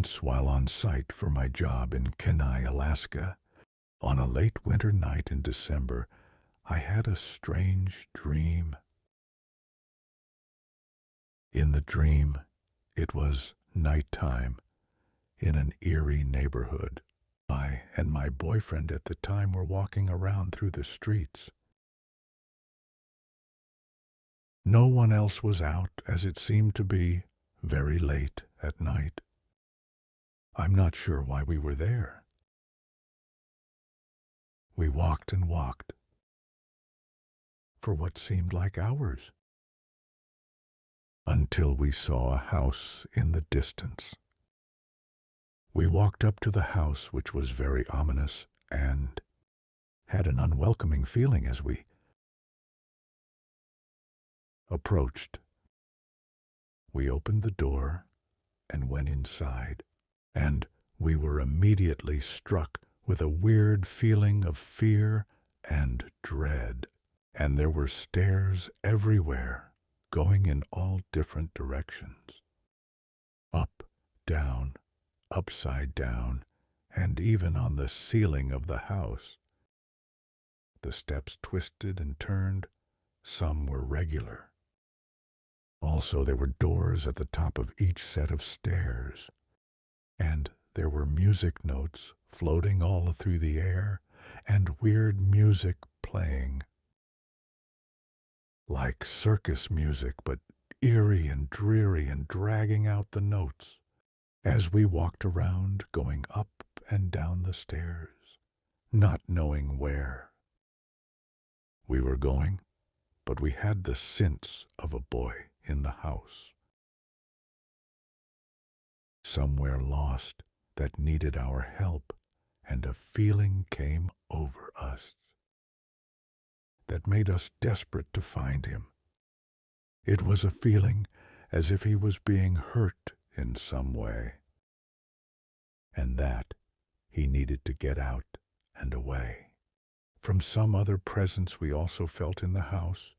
Once, while on site for my job in Kenai, Alaska, on a late winter night in December, I had a strange dream. In the dream, it was nighttime in an eerie neighborhood. I and my boyfriend at the time were walking around through the streets. No one else was out, as it seemed to be very late at night. I'm not sure why we were there. We walked and walked for what seemed like hours, until we saw a house in the distance. We walked up to the house, which was very ominous, and had an unwelcoming feeling as we approached. We opened the door and went inside, and we were immediately struck with a weird feeling of fear and dread. And there were stairs everywhere, going in all different directions. Up, down, upside down, and even on the ceiling of the house. The steps twisted and turned, some were regular. Also, there were doors at the top of each set of stairs, and there were music notes floating all through the air, and weird music playing. Like circus music, but eerie and dreary and dragging out the notes. As we walked around, going up and down the stairs, not knowing where we were going, but we had the sense of a boy in the house, somewhere lost that needed our help, and a feeling came over us that made us desperate to find him. It was a feeling as if he was being hurt in some way, and that he needed to get out and away from some other presence we also felt in the house,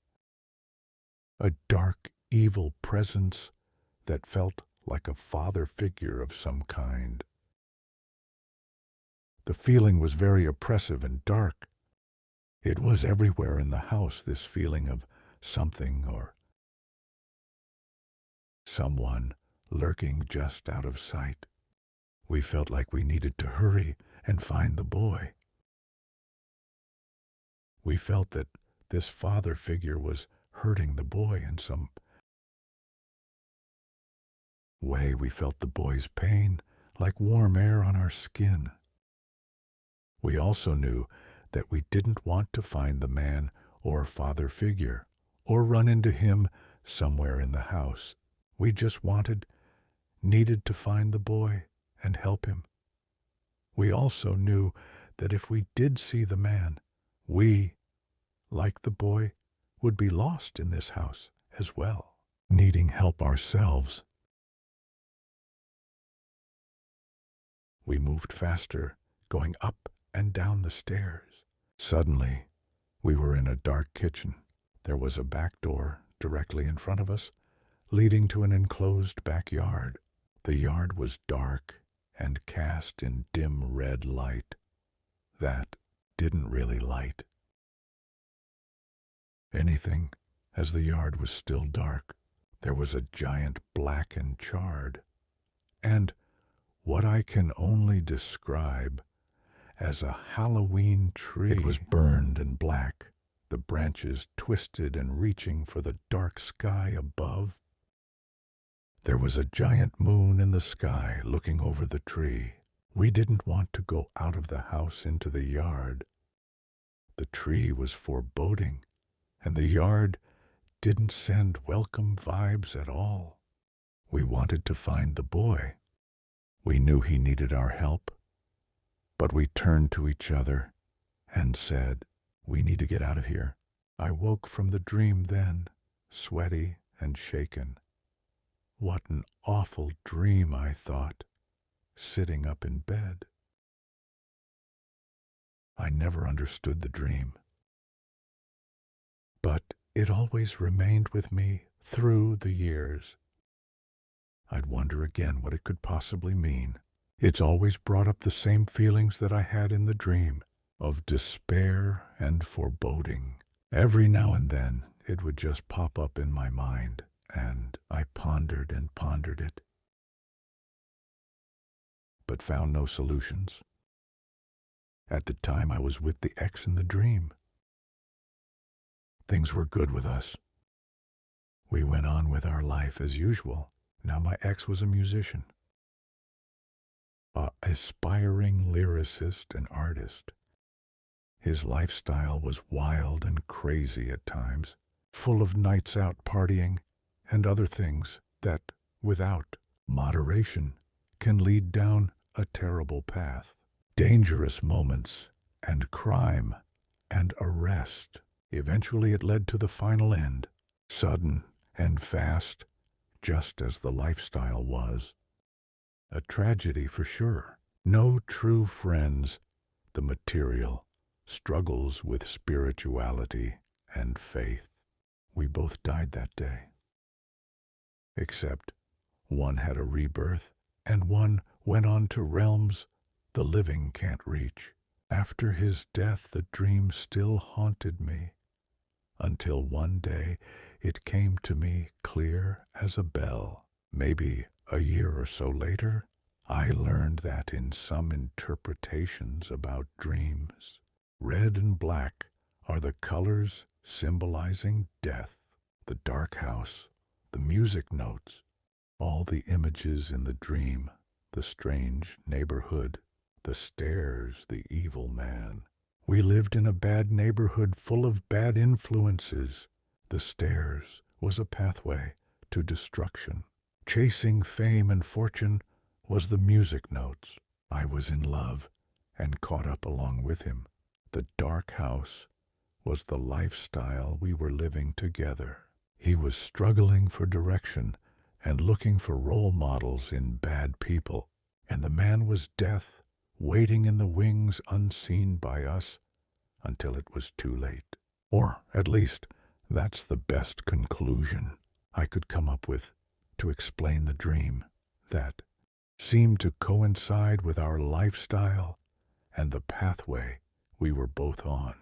a dark, evil presence that felt like a father figure of some kind. The feeling was very oppressive and dark. It was everywhere in the house, this feeling of something or someone lurking just out of sight. We felt like we needed to hurry and find the boy. We felt that this father figure was hurting the boy in some way. We felt the boy's pain like warm air on our skin. We also knew that we didn't want to find the man or father figure or run into him somewhere in the house. We just needed to find the boy and help him. We also knew that if we did see the man, we, like the boy, would be lost in this house as well, needing help ourselves. We moved faster, going up and down the stairs. Suddenly, we were in a dark kitchen. There was a back door directly in front of us, leading to an enclosed backyard. The yard was dark and cast in dim red light that didn't really light anything, as the yard was still dark. There was a giant blackened chard, and what I can only describe as a Halloween tree. It was burned and black, the branches twisted and reaching for the dark sky above. There was a giant moon in the sky looking over the tree. We didn't want to go out of the house into the yard. The tree was foreboding, and the yard didn't send welcome vibes at all. We wanted to find the boy. We knew he needed our help, but we turned to each other and said, "We need to get out of here." I woke from the dream then, sweaty and shaken. What an awful dream, I thought, sitting up in bed. I never understood the dream, but it always remained with me through the years. I'd wonder again what it could possibly mean. It's always brought up the same feelings that I had in the dream, of despair and foreboding. Every now and then it would just pop up in my mind, and I pondered and pondered it, but found no solutions. At the time I was with the ex in the dream. Things were good with us. We went on with our life as usual. Now my ex was a musician, an aspiring lyricist and artist. His lifestyle was wild and crazy at times, full of nights out partying and other things that, without moderation, can lead down a terrible path. Dangerous moments and crime and arrest. Eventually it led to the final end, sudden and fast, just as the lifestyle was. A tragedy for sure. No true friends. The material struggles with spirituality and faith. We both died that day. Except one had a rebirth and one went on to realms the living can't reach. After his death, the dream still haunted me, until one day it came to me clear as a bell. Maybe a year or so later, I learned that in some interpretations about dreams, red and black are the colors symbolizing death. The dark house, the music notes, all the images in the dream, the strange neighborhood, the stairs, the evil man. We lived in a bad neighborhood full of bad influences. The stairs was a pathway to destruction. Chasing fame and fortune was the music notes. I was in love and caught up along with him. The dark house was the lifestyle we were living together. He was struggling for direction and looking for role models in bad people. And the man was death, waiting in the wings unseen by us until it was too late. Or, at least, that's the best conclusion I could come up with to explain the dream that seemed to coincide with our lifestyle and the pathway we were both on.